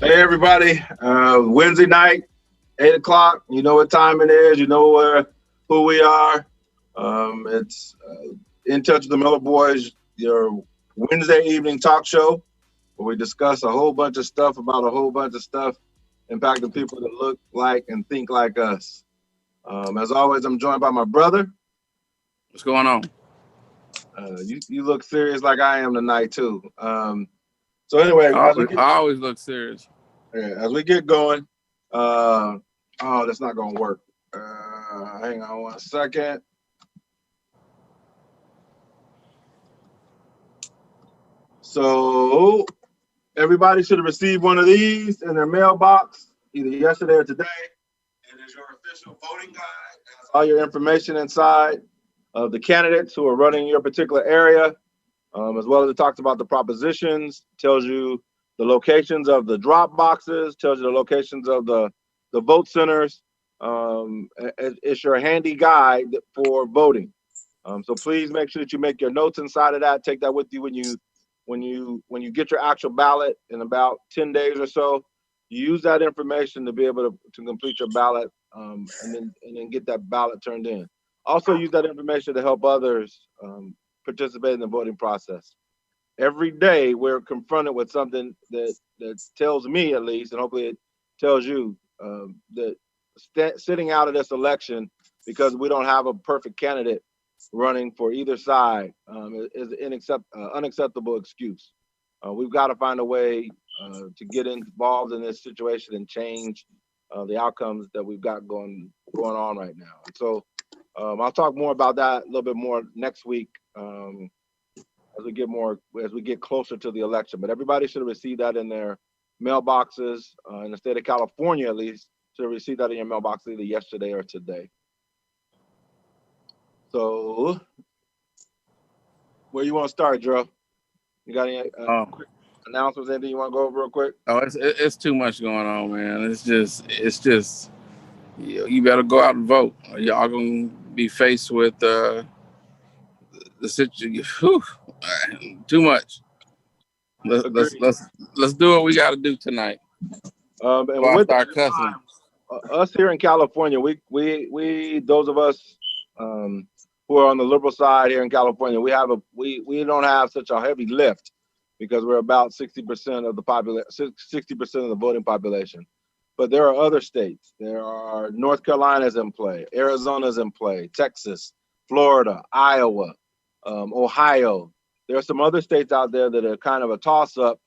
Hey everybody, Wednesday night, 8 o'clock. You know what time it is. You know who we are. It's In Touch with the Miller Boyzzz, your Wednesday evening talk show where we discuss a whole bunch of stuff about a whole bunch of stuff impacting people that look like and think like us. As always, I'm joined by my brother. What's going on? You look serious like I am tonight too. So anyway, I always look serious. as we get going, oh, that's not gonna work. Hang on one second. So everybody should have received one of these in their mailbox either yesterday or today. It is your official voting guide. It has all your information inside of the candidates who are running your particular area, as well as it talks about the propositions, tells you the locations of the drop boxes, tells you the locations of the vote centers. It's your handy guide for voting. So please make sure that you make your notes inside of that. Take that with you when you get your actual ballot in about 10 days or so. You use that information to be able to complete your ballot, and then get that ballot turned in. Also use that information to help others participate in the voting process. Every day we're confronted with something that tells me, at least, and hopefully it tells you, that sitting out of this election because we don't have a perfect candidate running for either side is an unacceptable excuse. We've got to find a way to get involved in this situation and change the outcomes that we've got going on right now. And so I'll talk more about that a little bit more next week as we get closer to the election. But everybody should have received that in their mailboxes in the state of California, at least. Should have received that in your mailbox either yesterday or today. So, where you want to start, Joe? You got any quick announcements? Anything you want to go over real quick? Oh, it's too much going on, man. It's just you better go out and vote. Y'all gonna be faced with the situation. Too much. Let's do what we got to do tonight. And with our cussing. Us here in California, we those of us who are on the liberal side here in California, we don't have such a heavy lift because we're about 60% of the 60% of the voting population. But there are other states. There are North Carolina's in play, Arizona's in play, Texas, Florida, Iowa, Ohio. There are some other states out there that are kind of a toss-up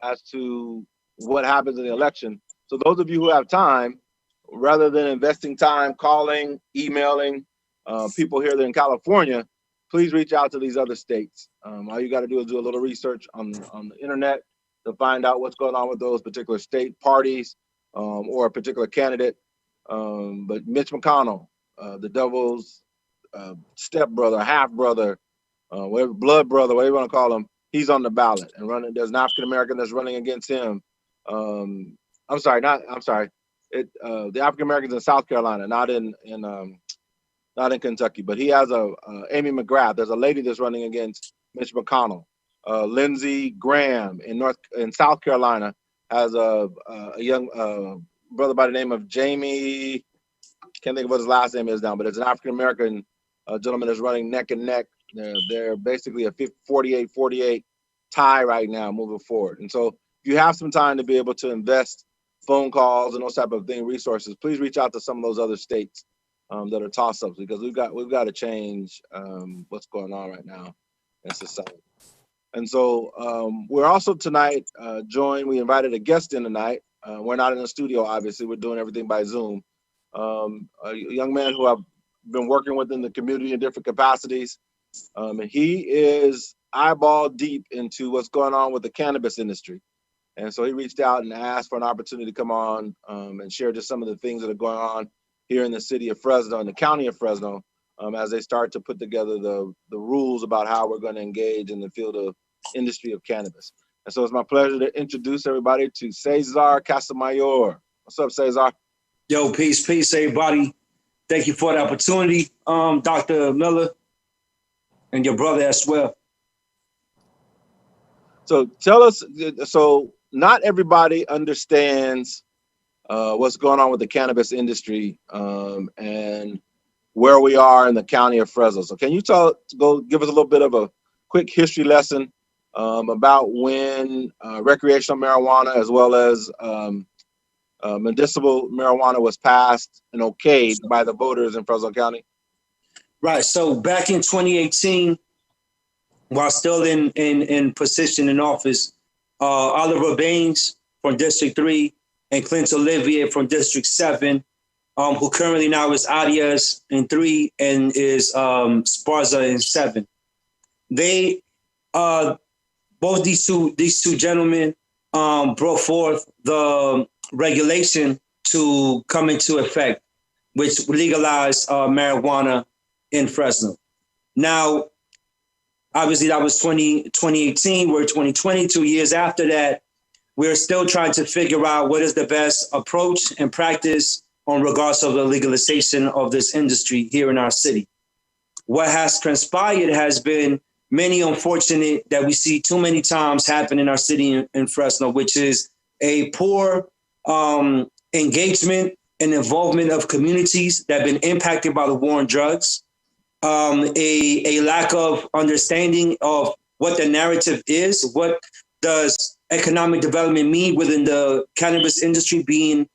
as to what happens in the election. So those of you who have time, rather than investing time calling, emailing people here in California, please reach out to these other states. All you got to do is do a little research on the internet to find out what's going on with those particular state parties or a particular candidate. But Mitch McConnell, the devil's stepbrother, half brother, whatever, blood brother, whatever you want to call him, he's on the ballot and running. There's an African American that's running against him. The African Americans in South Carolina, not in Kentucky, but he has Amy McGrath. There's a lady that's running against Mitch McConnell. Lindsey Graham in South Carolina has a young brother by the name of Jamie. Can't think of what his last name is now, but it's an African American gentleman that's running neck and neck. They're basically a 48-48 tie right now moving forward. And so if you have some time to be able to invest phone calls and those type of resources, please reach out to some of those other states that are toss-ups, because we've got to change what's going on right now in society. And so we're also tonight joined. We invited a guest in tonight. We're not in the studio, obviously. We're doing everything by Zoom. A young man who I've been working with in the community in different capacities. And he is eyeball deep into what's going on with the cannabis industry. And so he reached out and asked for an opportunity to come on and share just some of the things that are going on here in the city of Fresno and the county of Fresno as they start to put together the rules about how we're going to engage in the field of industry of cannabis. And so it's my pleasure to introduce everybody to Cesar Casamayor. What's up, Cesar? Yo, peace, everybody. Thank you for the opportunity, Dr. Miller, and your brother as well. So tell us, so not everybody understands what's going on with the cannabis industry and where we are in the county of Fresno. So can you go give us a little bit of a quick history lesson about when recreational marijuana as well as medicinal marijuana was passed and okayed by the voters in Fresno County? Right. So back in 2018, while still in position in office, Oliver Baines from District 3 and Clint Olivier from District 7, who currently now is Arias in 3 and is Sparza in 7. They both these two gentlemen brought forth the regulation to come into effect, which legalized marijuana in Fresno. Now, obviously, that was 2018. We're 2020, 2 years after that. We're still trying to figure out what is the best approach and practice on regards of the legalization of this industry here in our city. What has transpired has been many unfortunate that we see too many times happen in our city in Fresno, which is a poor engagement and involvement of communities that have been impacted by the war on drugs, a lack of understanding of what the narrative is, what does economic development mean within the cannabis industry being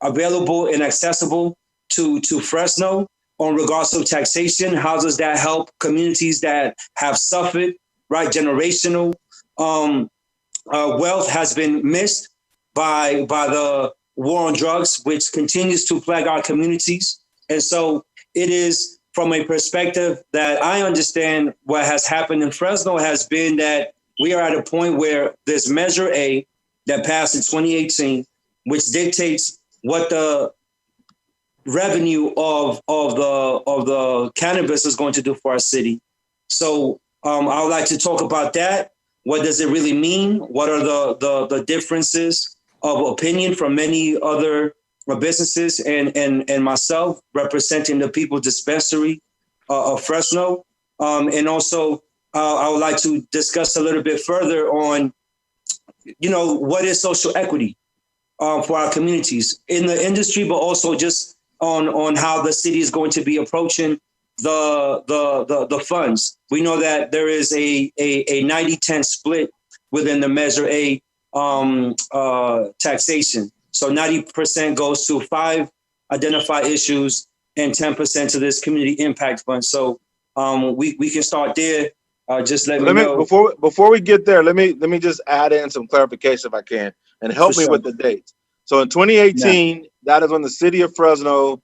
available and accessible to Fresno on regards to taxation. How does that help communities that have suffered, right? Generational wealth has been missed by the war on drugs, which continues to plague our communities. And so it is from a perspective that I understand what has happened in Fresno has been that we are at a point where there's Measure A that passed in 2018, which dictates what the revenue of the cannabis is going to do for our city. So I would like to talk about that. What does it really mean? What are the differences of opinion from many other businesses and myself representing the People's Dispensary of Fresno? And also I would like to discuss a little bit further on, what is social equity for our communities in the industry, but also just on how the city is going to be approaching the funds. We know that there is a 90-10 split within the Measure A taxation. So 90% goes to 5 identified issues and 10% to this community impact fund. So we can start there. Just let me know. Before we get there, let me just add in some clarification if I can, and help me with the dates. So in 2018, that is when the city of Fresno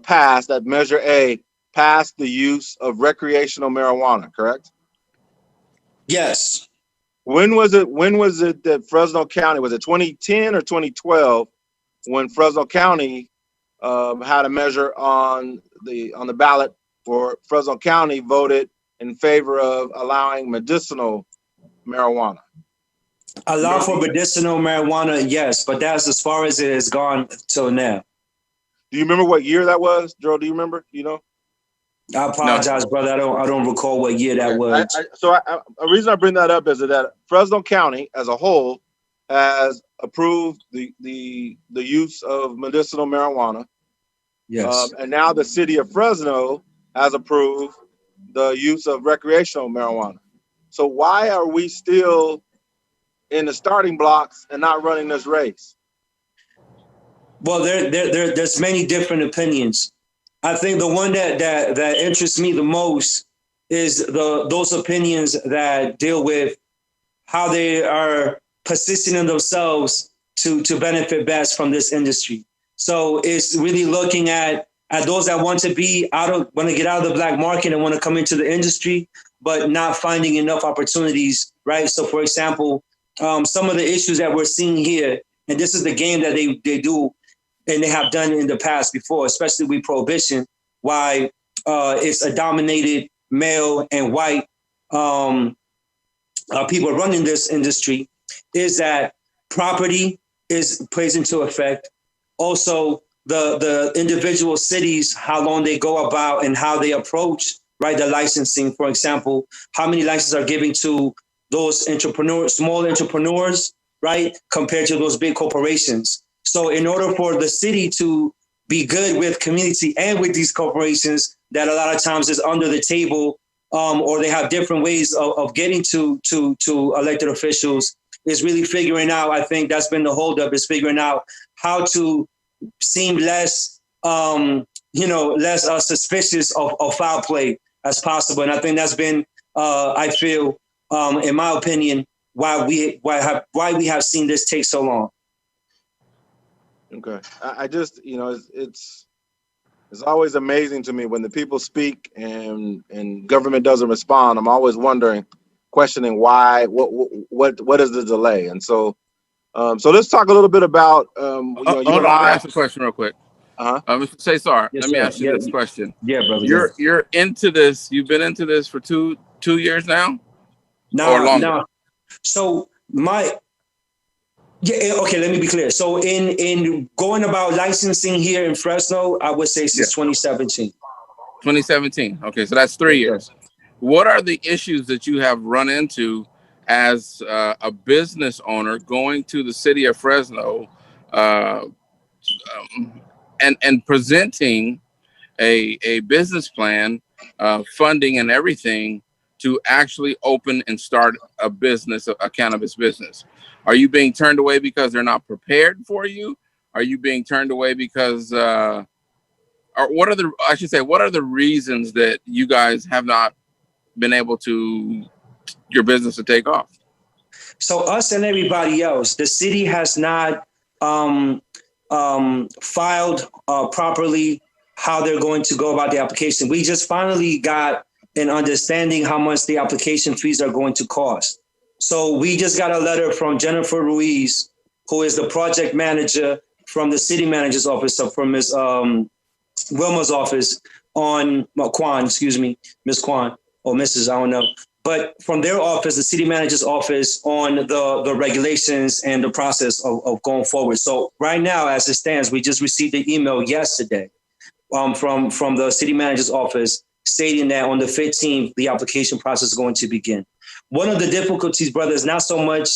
passed that Measure A, passed the use of recreational marijuana, correct? Yes. When was it that Fresno County, was it 2010 or 2012, when Fresno County had a measure on the ballot for Fresno County voted in favor of allowing medicinal marijuana? Allow for medicinal marijuana, yes, but that's as far as it has gone till now. Do you remember what year that was, Joe? Do you remember? I apologize, brother. I don't recall what year that was. A reason I bring that up is that Fresno County as a whole has approved the use of medicinal marijuana. Yes. And now the city of Fresno has approved the use of recreational marijuana. So why are we still in the starting blocks and not running this race? Well, there's many different opinions. I think the one that interests me the most is those opinions that deal with how they are positioning themselves to benefit best from this industry. So it's really looking at those that want to get out of the black market and want to come into the industry, but not finding enough opportunities, right? So for example, some of the issues that we're seeing here, and this is the game that they do and they have done in the past before, especially with prohibition, why it's a dominated male and white people running this industry, is that property plays into effect. Also, the individual cities, how long they go about and how they approach, right, the licensing. For example, how many licenses are given to those small entrepreneurs right? Compared to those big corporations. So in order for the city to be good with community and with these corporations that a lot of times is under the table, or they have different ways of getting to elected officials, is really figuring out, I think that's been the holdup, is figuring out how to seem less, less suspicious of foul play as possible. And I think that's been, I feel, in my opinion, why we have seen this take so long. Okay, I just, it's always amazing to me when the people speak and government doesn't respond. I'm always questioning why, what is the delay? And so let's talk a little bit about Hold on, let me ask a question real quick. Mr. Cesar, Yes, let me sir. ask you this question. Yeah, brother. You're into this. You've been into this for two years now, or longer. So okay, let me be clear. So in going about licensing here in Fresno, I would say since 2017. 2017. Okay, so that's 3 years. What are the issues that you have run into as a business owner going to the city of Fresno and presenting a business plan, funding and everything to actually open and start a business, a cannabis business? Are you being turned away because they're not prepared for you? Are you being turned away because, or what are the reasons that you guys have not been able to, your business to take off? So us and everybody else, the city has not filed properly how they're going to go about the application. We just finally got an understanding how much the application fees are going to cost. So we just got a letter from Jennifer Ruiz, who is the project manager from the city manager's office, so from Ms. Wilma's office on Kwan, Ms. Kwan or Mrs. I don't know. But from their office, the city manager's office, on the regulations and the process of going forward. So right now, as it stands, we just received the email yesterday from the city manager's office stating that on the 15th, the application process is going to begin. One of the difficulties, brother, is not so much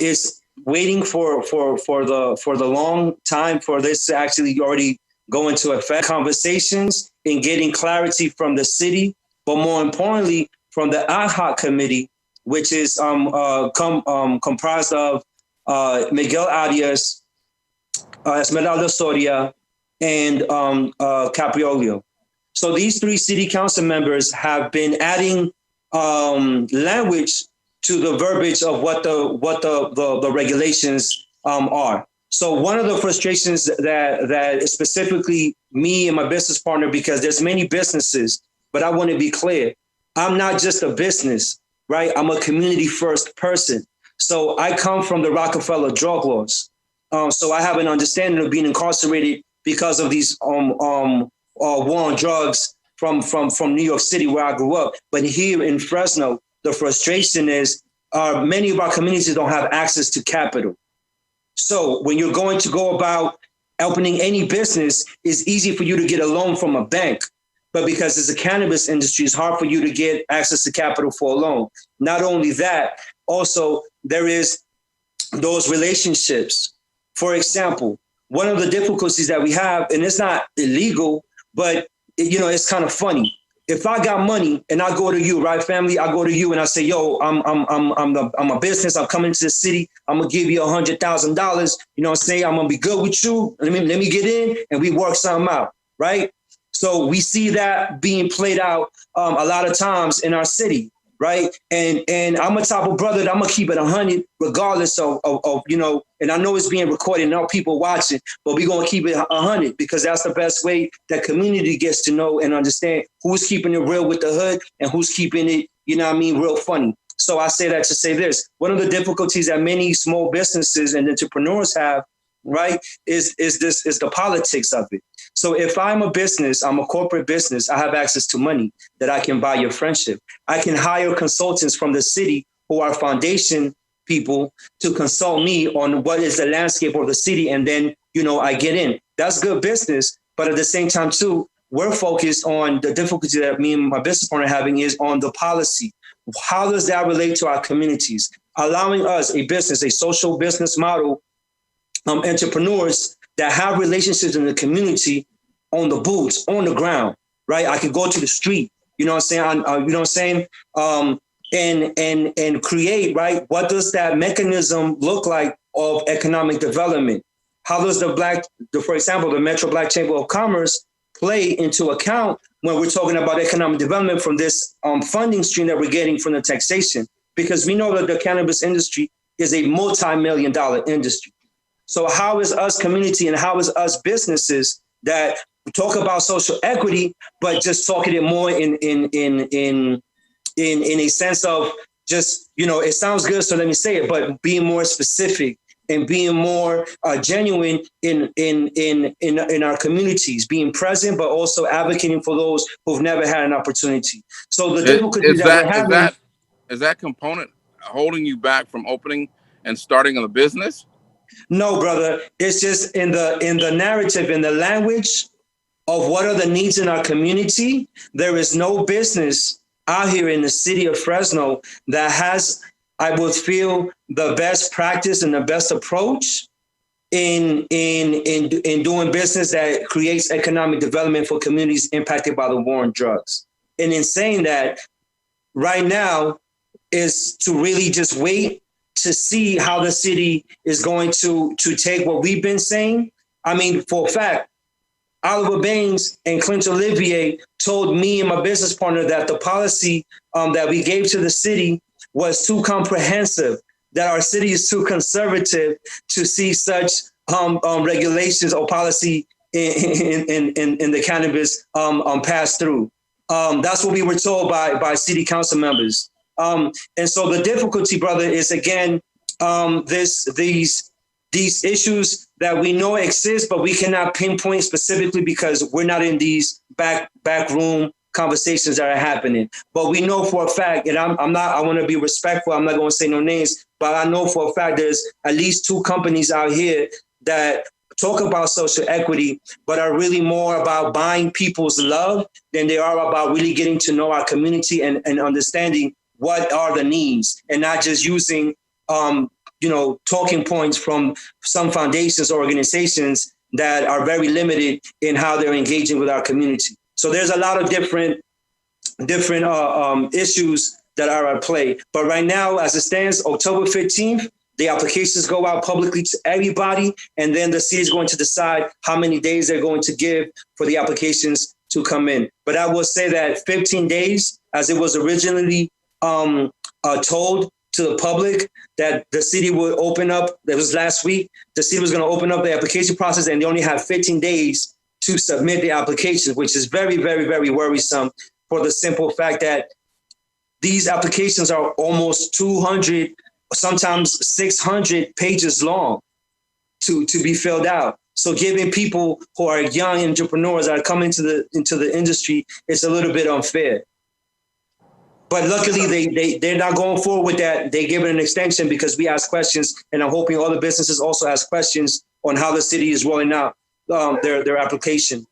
is waiting for the long time for this to actually already go into effect. Conversations and getting clarity from the city, but more importantly, from the ad hoc committee, which is comprised of Miguel Arias, Esmeralda Soria, and Capriolio. So these three city council members have been adding language to the verbiage of what the regulations are. So one of the frustrations that is specifically me and my business partner, because there's many businesses, but I want to be clear. I'm not just a business, right? I'm a community first person. So I come from the Rockefeller drug laws. So I have an understanding of being incarcerated because of these war on drugs from New York City, where I grew up. But here in Fresno, the frustration is many of our communities don't have access to capital. So when you're going to go about opening any business, it's easy for you to get a loan from a bank. But because it's a cannabis industry, it's hard for you to get access to capital for a loan. Not only that, also there is those relationships. For example, one of the difficulties that we have, and it's not illegal, but it's kind of funny. If I got money and I go to you, right, family, I go to you and I say, yo, I'm a business. I'm coming to the city. I'm gonna give you $100,000. You know what I'm saying? I'm gonna be good with you. Let me get in and we work something out, right? So we see that being played out a lot of times in our city, right? And I'm a type of brother that I'm gonna keep it 100 regardless of and I know it's being recorded and all people watching, but we're gonna keep it 100 because that's the best way that community gets to know and understand who's keeping it real with the hood and who's keeping it, real funny. So I say that to say this. One of the difficulties that many small businesses and entrepreneurs have, right, is the politics of it. So if I'm a business, I'm a corporate business, I have access to money that I can buy your friendship. I can hire consultants from the city who are foundation people to consult me on what is the landscape of the city. And then, I get in. That's good business. But at the same time, too, we're focused on the difficulty that me and my business partner are having is on the policy. How does that relate to our communities? allowing us a social business model, entrepreneurs that have relationships in the community, on the boots, on the ground, right? I could go to the street, you know what I'm saying? You know what I'm saying? And create, right? What does that mechanism look like of economic development? How does for example, the Metro Black Chamber of Commerce play into account when we're talking about economic development from this funding stream that we're getting from the taxation? Because we know that the cannabis industry is a multi-million-dollar industry. So how is us community and how is us businesses that talk about social equity, but just talking it more in a sense of just, you know, it sounds good, so let me say it, but being more specific and being more genuine in our communities, being present, but also advocating for those who've never had an opportunity. So the difficulty Is that we're having. Is that component holding you back from opening and starting a business? No, brother. It's just in the narrative, in the language of what are the needs in our community. There is no business out here in the city of Fresno that has, I would feel, the best practice and the best approach in doing business that creates economic development for communities impacted by the war on drugs. And in saying that, right now is to really just wait to see how the city is going to take what we've been saying. I mean, for a fact, Oliver Baines and Clint Olivier told me and my business partner that the policy that we gave to the city was too comprehensive, that our city is too conservative to see such regulations or policy in the cannabis pass through. That's what we were told by city council members. And so the difficulty, brother, is again, these issues that we know exist, but we cannot pinpoint specifically because we're not in these back room conversations that are happening. But we know for a fact, and I want to be respectful, I'm not going to say no names, but I know for a fact there's at least 2 companies out here that talk about social equity, but are really more about buying people's love than they are about really getting to know our community and understanding what are the needs, and not just using talking points from some foundations or organizations that are very limited in how they're engaging with our community. So there's a lot of different issues that are at play. But right now, as it stands, October 15th, the applications go out publicly to everybody, and then the city is going to decide how many days they're going to give for the applications to come in. But I will say that 15 days, as it was originally told to the public, that the city would open up, that was last week, the city was going to open up the application process, and they only have 15 days to submit the applications, which is very, very, very worrisome for the simple fact that these applications are almost 200, sometimes 600 pages long to be filled out. So giving people who are young entrepreneurs that are coming into the industry, it's a little bit unfair. But luckily, they're not going forward with that. They give it an extension because we ask questions, and I'm hoping all the businesses also ask questions on how the city is rolling out their application.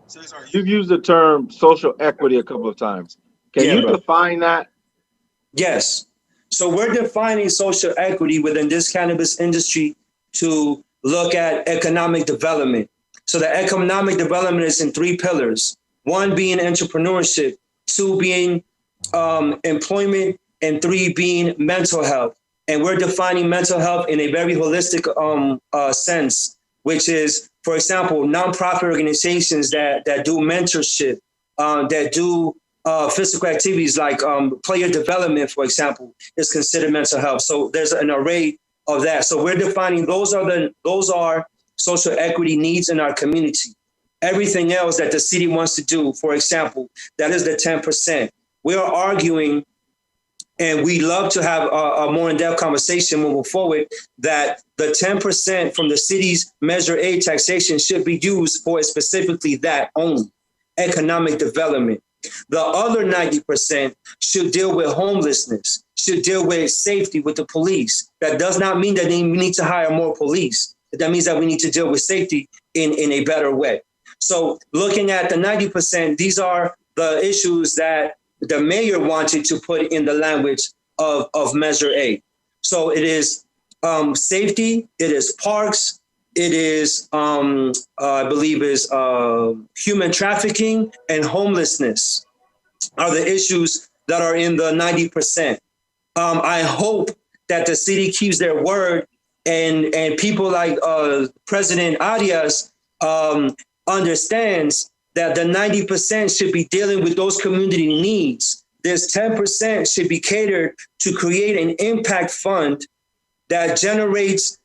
Cesar, you've used the term social equity a couple of times. Can you define that? Yes. So we're defining social equity within this cannabis industry to look at economic development. So the economic development is in 3 pillars. 1 being entrepreneurship, 2 being employment, and 3 being mental health. And we're defining mental health in a very holistic sense, which is, for example, nonprofit organizations that do mentorship, that do physical activities like player development, for example, is considered mental health. So there's an array of that. So we're defining those are social equity needs in our community. Everything else that the city wants to do, for example, that is the 10%. We are arguing, and we love to have a more in-depth conversation moving forward, that the 10% from the city's Measure A taxation should be used for specifically that only, economic development. The other 90% should deal with homelessness, should deal with safety with the police. That does not mean that we need to hire more police. That means that we need to deal with safety in a better way. So looking at the 90%, these are the issues that the mayor wanted to put in the language of Measure A. So it is safety, it is parks, it is I believe is human trafficking and homelessness are the issues that are in the 90%. I hope that the city keeps their word and people like President Arias understands that the 90% should be dealing with those community needs. This 10% should be catered to create an impact fund that generates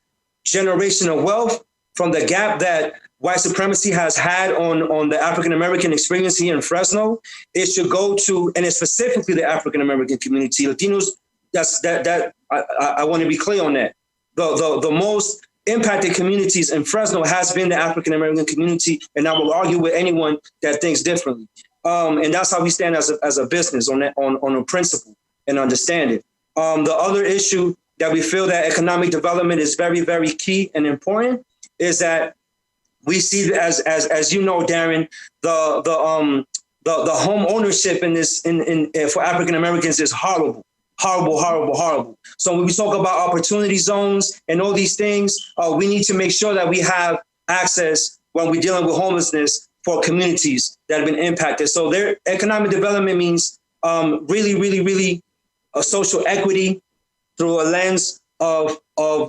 generational wealth from the gap that white supremacy has had on the African-American experience here in Fresno. It should go to, and it's specifically the African-American community, Latinos. I want to be clear on that. The most impacted communities in Fresno has been the African-American community, and I will argue with anyone that thinks differently. And that's how we stand as a business on a principle and understand it. The other issue that we feel that economic development is very, very key and important is that we see as you know, Darren, the home ownership in this for African Americans is horrible. So when we talk about opportunity zones and all these things, we need to make sure that we have access when we're dealing with homelessness for communities that have been impacted. So their economic development means really a social equity through a lens of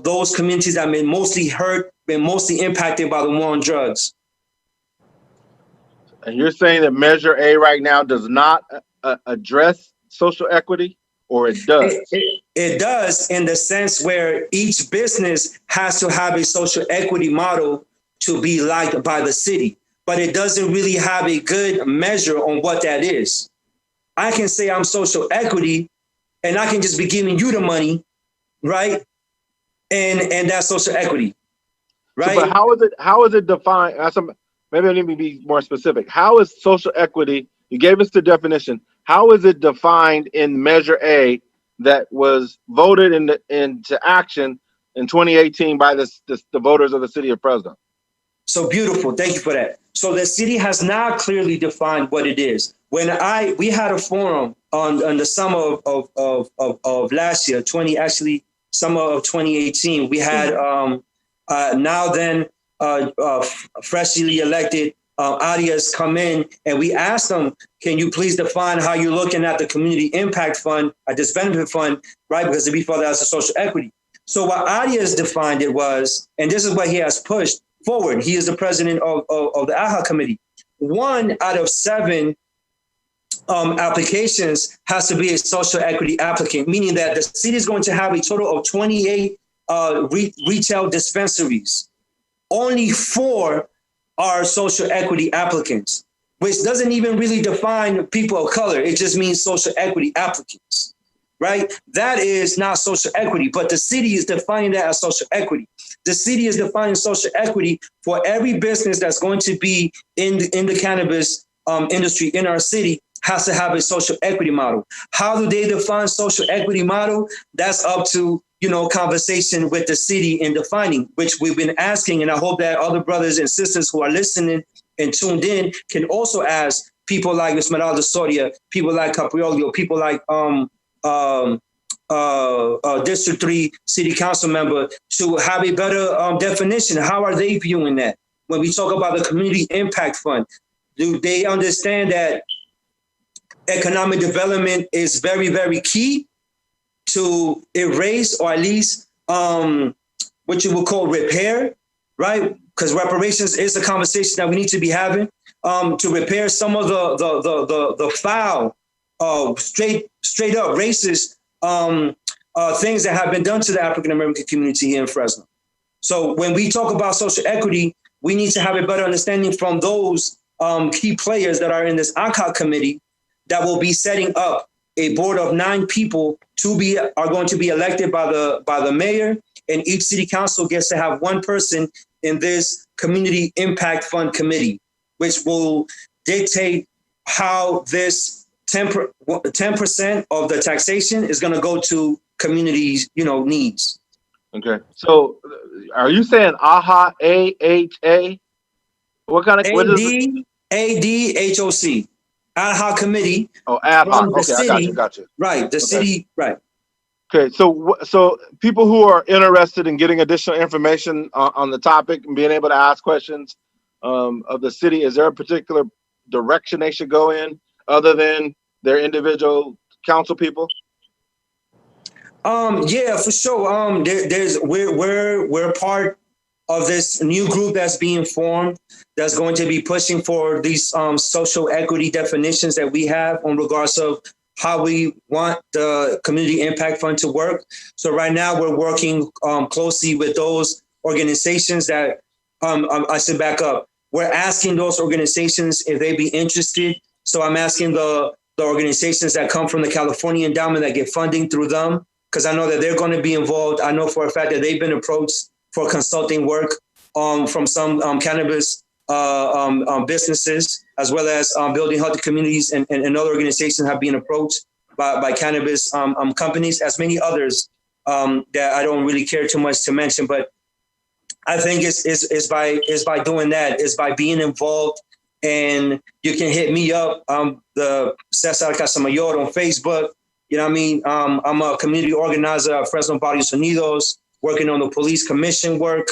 those communities that have been mostly hurt, been mostly impacted by the war on drugs. And you're saying that Measure A right now does not address social equity, or it does? It does, in the sense where each business has to have a social equity model to be liked by the city, but it doesn't really have a good measure on what that is. I can say I'm social equity, and I can just be giving you the money, right? And that's social equity, right? So, but how is it defined? Maybe I need to be more specific. How is social equity? You gave us the definition. How is it defined in Measure A that was voted into action in 2018 by the voters of the city of Fresno? So beautiful. Thank you for that. So the city has now clearly defined what it is. We had a forum on the summer of last year, summer of 2018. We had freshly elected Arias come in, and we asked them, can you please define how you're looking at the community impact fund, at this benefit fund, right? Because we thought that was a social equity. So what Arias defined it was, and this is what he has pushed forward. He is the president of the AHA committee. 1 out of 7 applications has to be a social equity applicant, meaning that the city is going to have a total of 28 retail dispensaries. Only 4 are social equity applicants, which doesn't even really define people of color. It just means social equity applicants, right? That is not social equity, but the city is defining that as social equity. The city is defining social equity for every business that's going to be in the cannabis industry in our city has to have a social equity model. How do they define social equity model? That's up to conversation with the city in defining, which we've been asking. And I hope that other brothers and sisters who are listening and tuned in can also ask people like Esmeralda Soria, people like Capriolio, people like District 3 City Council member to have a better definition. How are they viewing that? When we talk about the Community Impact Fund, do they understand that economic development is very, very key to erase, or at least what you would call repair, right? Because reparations is a conversation that we need to be having to repair some of the foul, straight up racist things that have been done to the African American community here in Fresno. So when we talk about social equity, we need to have a better understanding from those key players that are in this ACA committee that will be setting up a board of 9 people are going to be elected by the mayor, and each city council gets to have 1 person in this Community Impact Fund committee, which will dictate how this 10% of the taxation is going to go to communities, needs. Okay. So are you saying AHA, AHA? What kind of ADHOC? AHA committee. Oh, ad hoc. From the Okay, city, I got you. Right, the city, right. Okay, so people who are interested in getting additional information on the topic and being able to ask questions of the city, is there a particular direction they should go in other than their individual council people? Yeah, for sure. We're part of this new group that's being formed that's going to be pushing for these social equity definitions that we have on regards of how we want the community impact fund to work. So right now we're working closely with those organizations that I should back up. We're asking those organizations if they'd be interested. So I'm asking the organizations that come from the California endowment that get funding through them, because I know that they're going to be involved. I know for a fact that they've been approached for consulting work from some cannabis businesses, as well as building healthy communities, and other organizations have been approached by cannabis companies, as many others that I don't really care too much to mention. But I think it's by doing that, is by being involved. And you can hit me up, the Cesar Casamayor on Facebook. You know what I mean? I'm a community organizer at Fresno Barrios Unidos, working on the police commission work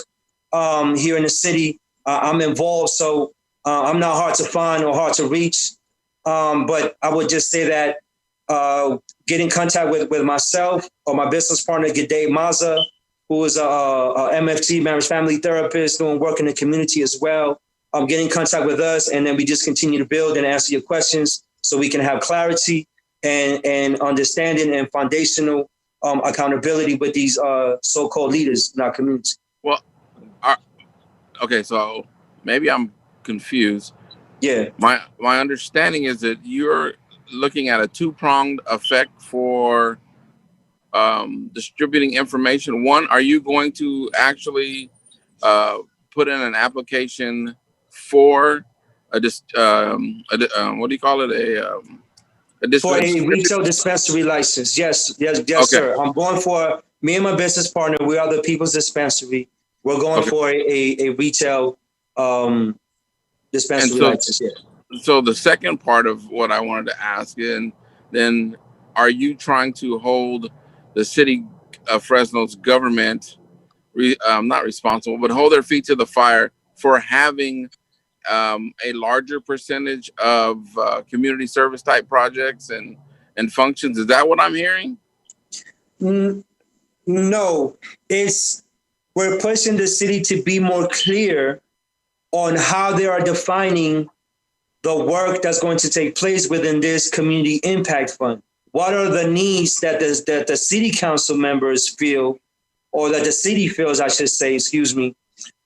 here in the city. I'm involved, so I'm not hard to find or hard to reach. But I would just say that get in contact with myself or my business partner, Gide Maza, who is a MFT, marriage family therapist, doing work in the community as well. Get in contact with us, and then we just continue to build and answer your questions so we can have clarity and understanding and foundational accountability with these so-called leaders in our community. Well, okay, so maybe I'm confused. Yeah. My understanding is that you're looking at a two-pronged effect for distributing information. One, are you going to actually put in an application for what do you call it? For a retail dispensary license. Yes, okay. Sir. I'm going for, me and my business partner, we are the People's Dispensary. We're going for a retail dispensary license. Yeah. So the second part of what I wanted to ask, and then are you trying to hold the city of Fresno's government not responsible, but hold their feet to the fire for having a larger percentage of community service type projects and functions? Is that what I'm hearing? No, we're pushing the city to be more clear on how they are defining the work that's going to take place within this community impact fund. What are the needs that the city council members feel, or that the city feels, I should say,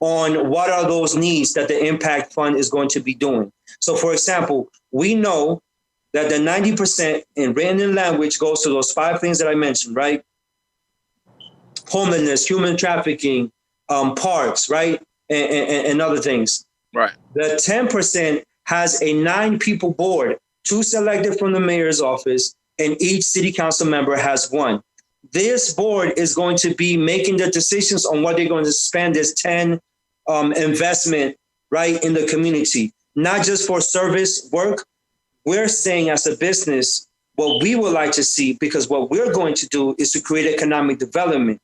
on what are those needs that the impact fund is going to be doing? So, for example, we know that the 90% in written language goes to those 5 things that I mentioned, right? Homelessness, human trafficking, parks, right? And other things. Right. The 10% has a 9-people board, 2 selected from the mayor's office, and each city council member has 1. This board is going to be making the decisions on what they're going to spend this 10 investment, right, in the community, not just for service work. We're saying as a business, what we would like to see, because what we're going to do is to create economic development.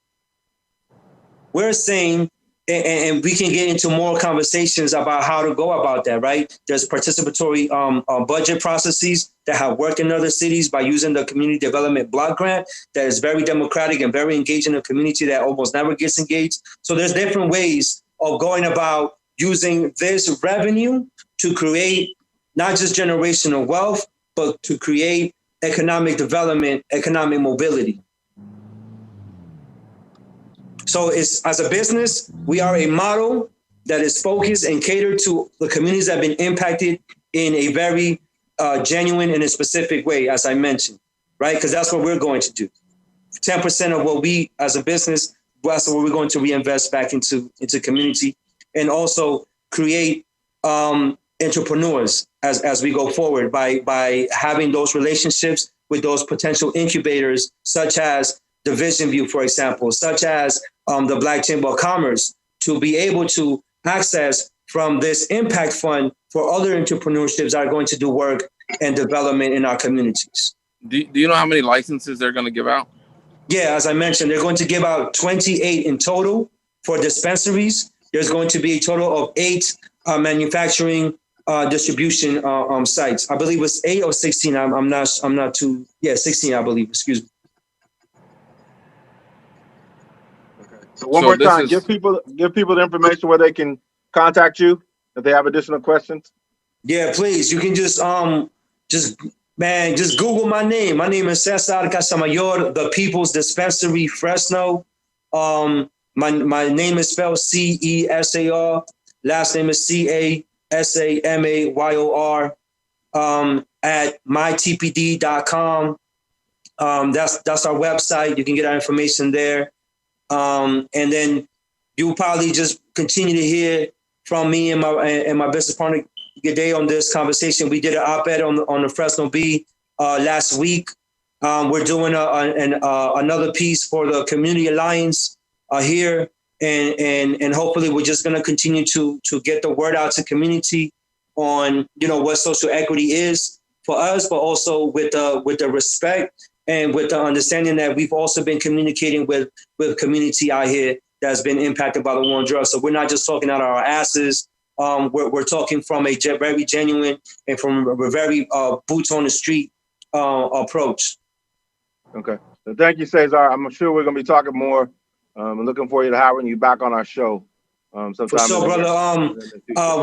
We're saying, and we can get into more conversations about how to go about that, right? There's participatory budget processes that have worked in other cities by using the community development block grant that is very democratic and very engaged in a community that almost never gets engaged. So there's different ways of going about using this revenue to create not just generational wealth, but to create economic development, economic mobility. So it's, as a business, we are a model that is focused and catered to the communities that have been impacted in a very genuine and a specific way, as I mentioned, right? Because that's what we're going to do. 10% of what we, as a business, that's what we're going to reinvest back into community, and also create entrepreneurs as we go forward by having those relationships with those potential incubators, such as the Vision View, for example, such as the Black Chamber of Commerce, to be able to access from this impact fund for other entrepreneurships that are going to do work and development in our communities. Do you know how many licenses they're going to give out? Yeah, as I mentioned, they're going to give out 28 in total for dispensaries. There's going to be a total of 8 manufacturing distribution sites. I believe it's 8 or 16. I'm not too. Yeah, 16. I believe. Excuse me. Okay. So one So more this time, is give people the information where they can contact you if they have additional questions. Yeah, please. You can just man, just Google my name. My name is Cesar Casamayor, the People's Dispensary, Fresno. My name is spelled CESAR. Last name is CASAMAYOR. At mytpd.com. That's our website. You can get our information there. And then you'll probably just continue to hear from me and my business partner G'day on this conversation. We did an op-ed on the Fresno Bee last week. We're doing another piece for the Community Alliance here, and hopefully we're just going to continue to get the word out to community on what social equity is for us, but also with the respect and with the understanding that we've also been communicating with community out here that's been impacted by the war on drugs. So we're not just talking out of our asses. We're talking from a very genuine and from a very boots on the street approach. Okay. So thank you, Cesar. I'm sure we're going to be talking more. I'm looking forward to having you back on our show sometime. For sure, brother.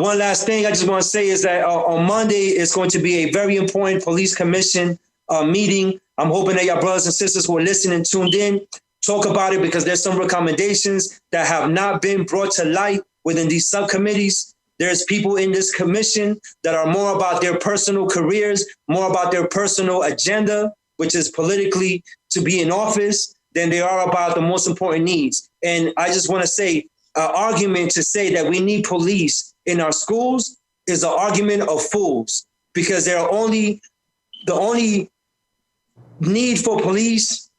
One last thing I just want to say is that on Monday is going to be a very important police commission meeting. I'm hoping that your brothers and sisters who are listening tuned in talk about it, because there's some recommendations that have not been brought to light within these subcommittees. There's people in this commission that are more about their personal careers, more about their personal agenda, which is politically to be in office, than they are about the most important needs. And I just want to say, argument to say that we need police in our schools is an argument of fools, because the only need for police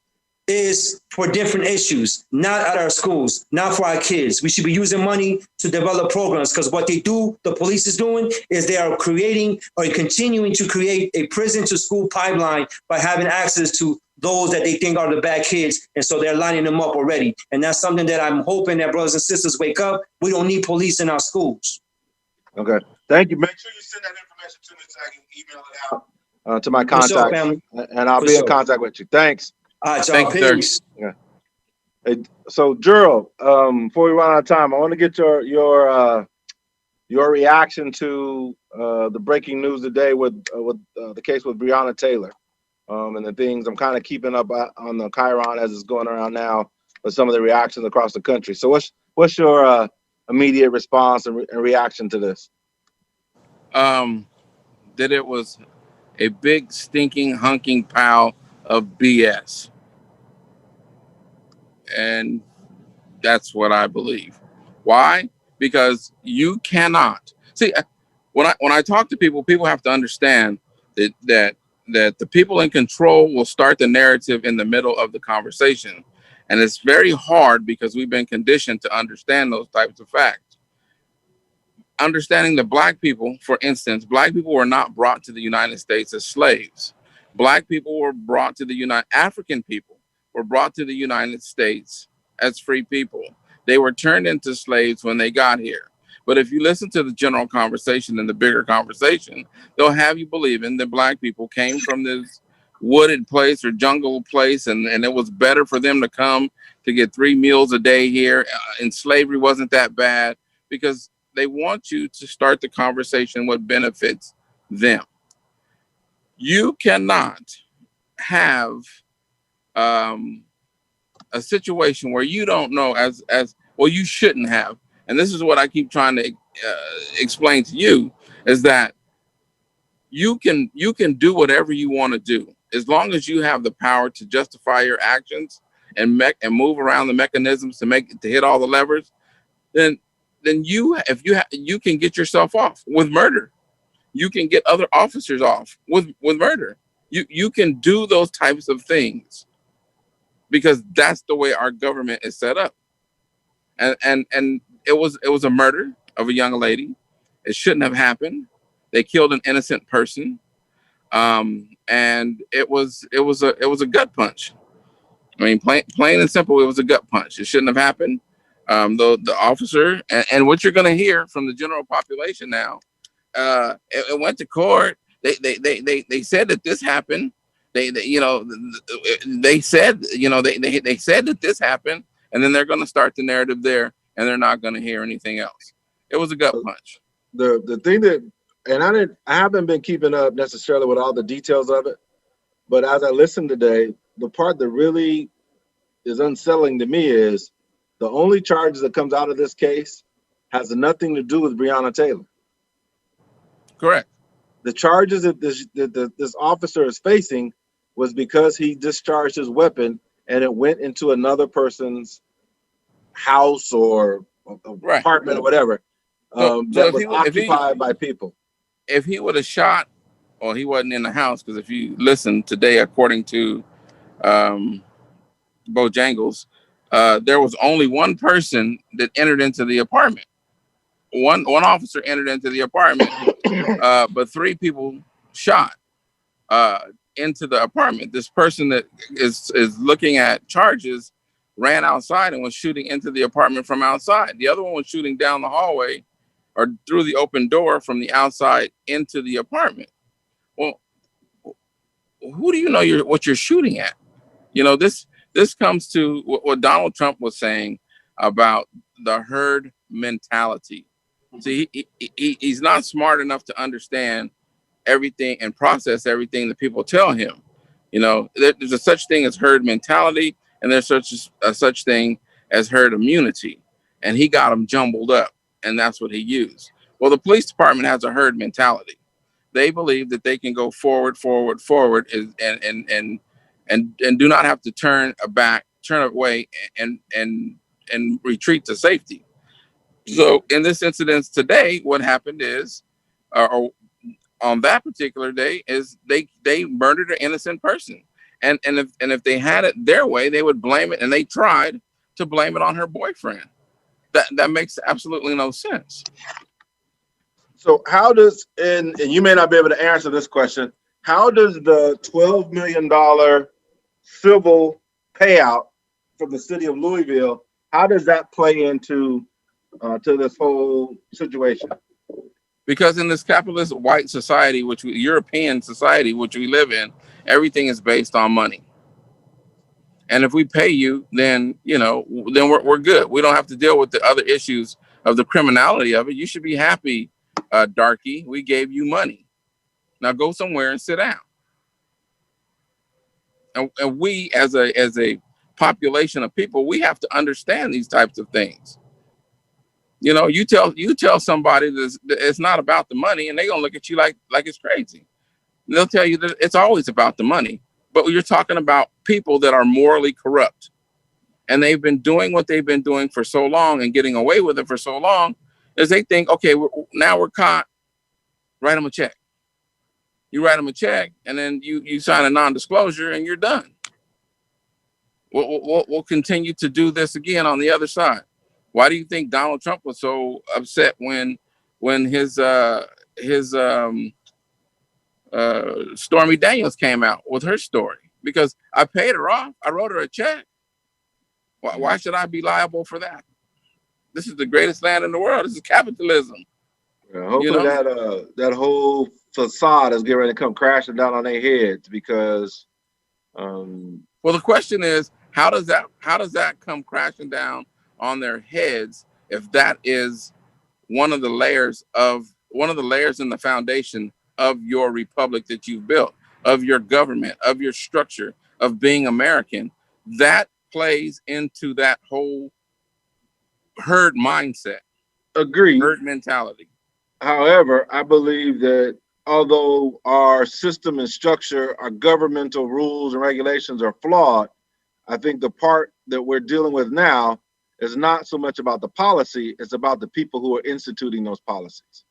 is for different issues, not at our schools, not for our kids. We should be using money to develop programs, because what the police is doing is they are creating or continuing to create a prison to school pipeline by having access to those that they think are the bad kids. And so they're lining them up already. And that's something that I'm hoping that brothers and sisters wake up. We don't need police in our schools. Okay. Thank you. Make sure you send that information to me so I can email it out to my contacts, and I'll be in contact with you. Thanks. All right, y'all. Thank you, Peace. sir. Yeah. Hey, so Gerald, before we run out of time, I want to get your reaction to the breaking news today with the case with Breonna Taylor, and the things I'm kind of keeping up on the Chiron as it's going around now, with some of the reactions across the country. So what's your immediate response and reaction to this? That it was a big stinking hunking pile of BS. And that's what I believe. Why? Because you cannot see, when I talk to people, people have to understand that the people in control will start the narrative in the middle of the conversation. And it's very hard because we've been conditioned to understand those types of facts. Understanding that black people, for instance, black people were not brought to the United States as slaves. Black people were brought to African people were brought to the United States as free people. They were turned into slaves when they got here. But if you listen to the general conversation and the bigger conversation, they'll have you believing that black people came from this wooded place or jungle place, and it was better for them to come to get 3 meals a day here, and slavery wasn't that bad, because they want you to start the conversation what benefits them. You cannot have a situation where you don't know as well. You shouldn't have, and this is what I keep trying to explain to you, is that you can do whatever you want to do as long as you have the power to justify your actions and move around the mechanisms to hit all the levers. Then you can get yourself off with murder. You can get other officers off with murder. You can do those types of things because that's the way our government is set up. And it was a murder of a young lady. It shouldn't have happened. They killed an innocent person, and it was a gut punch. I mean, plain and simple, it was a gut punch. It shouldn't have happened. The officer and what you're going to hear from the general population now, it went to court. They said that this happened. They said, they said that this happened, and then they're going to start the narrative there, and they're not going to hear anything else. It was a gut punch. The thing that, and I haven't been keeping up necessarily with all the details of it, but as I listened today, the part that really is unsettling to me is the only charges that comes out of this case has nothing to do with Breonna Taylor. Correct. The charges that this officer is facing was because he discharged his weapon and it went into another person's house or apartment or whatever that was occupied by people. If he would have shot, well, he wasn't in the house, because if you listen today, according to Bojangles, there was only one person that entered into the apartment. One officer entered into the apartment, but 3 people shot into the apartment. This person that is looking at charges ran outside and was shooting into the apartment from outside. The other one was shooting down the hallway or through the open door from the outside into the apartment. Well, who do you know what you're shooting at? This comes to what Donald Trump was saying about the herd mentality. See, he's not smart enough to understand everything and process everything that people tell him. There's a such thing as herd mentality, and there's such thing as herd immunity, and he got them jumbled up, and that's what he used. Well, the police department has a herd mentality. They believe that they can go forward, and do not have to turn away, and retreat to safety. So in this incident today, what happened is, or on that particular day, is they murdered an innocent person, and if they had it their way, they would blame it, and they tried to blame it on her boyfriend. That makes absolutely no sense. So how does, and you may not be able to answer this question, how does the $12 million civil payout from the city of Louisville, how does that play into to this whole situation? Because in this capitalist white society, European society, which we live in, everything is based on money. And if we pay you, then we're good. We don't have to deal with the other issues of the criminality of it. You should be happy, darky. We gave you money. Now go somewhere and sit down. And we, as a population of people, we have to understand these types of things. You tell somebody that it's not about the money, and they're gonna look at you like it's crazy. And they'll tell you that it's always about the money. But you're talking about people that are morally corrupt, and they've been doing what they've been doing for so long and getting away with it for so long, is they think, okay, now we're caught. Write them a check. You write them a check, and then you sign a non-disclosure, and you're done. We'll continue to do this again on the other side. Why do you think Donald Trump was so upset when his Stormy Daniels came out with her story? Because I paid her off. I wrote her a check. Why should I be liable for that? This is the greatest land in the world. This is capitalism. Hopefully that whole facade is getting ready to come crashing down on their heads, because well, the question is, how does that come crashing down on their heads if that is one of the layers in the foundation of your republic that you've built, of your government, of your structure, of being American? That plays into that whole herd mindset. Agreed. Herd mentality. However, I believe that although our system and structure, our governmental rules and regulations are flawed, I think the part that we're dealing with now is not so much about the policy, it's about the people who are instituting those policies.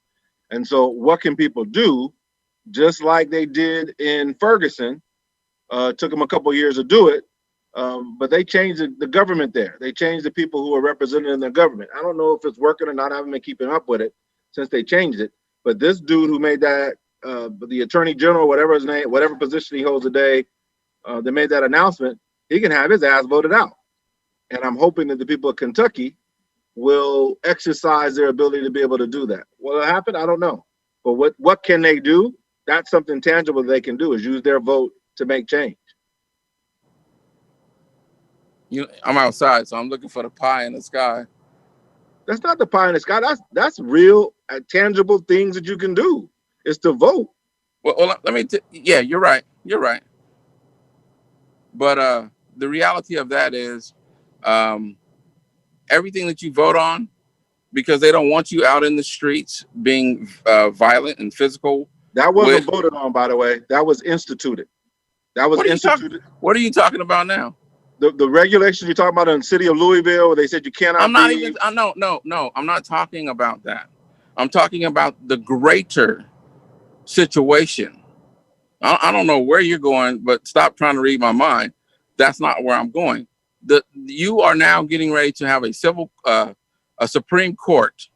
And so what can people do? Just like they did in Ferguson, took them a couple of years to do it, but they changed the government there. They changed the people who are represented in their government. I don't know if it's working or not. I haven't been keeping up with it since they changed it. But this dude who made that, the attorney general, whatever his name, whatever position he holds today, they made that announcement. he can have his ass voted out. And I'm hoping that the people of Kentucky will exercise their ability to be able to do that. Will it happen? I don't know. But what can they do? That's something tangible they can do, is use their vote to make change. I'm outside, so I'm looking for the pie in the sky. That's not the pie in the sky. That's real, tangible things that you can do. It's to vote. Well let me. Yeah, you're right. You're right. But the reality of that is, everything that you vote on, because they don't want you out in the streets being violent and physical. That wasn't voted on, by the way. That was instituted. That was instituted. What are you talking about now? The regulations you're talking about in the city of Louisville, where they said you cannot. I'm not even. No. I'm not talking about that. I'm talking about the greater situation. I don't know where you're going, but stop trying to read my mind. That's not where I'm going. You are now getting ready to have a Supreme Court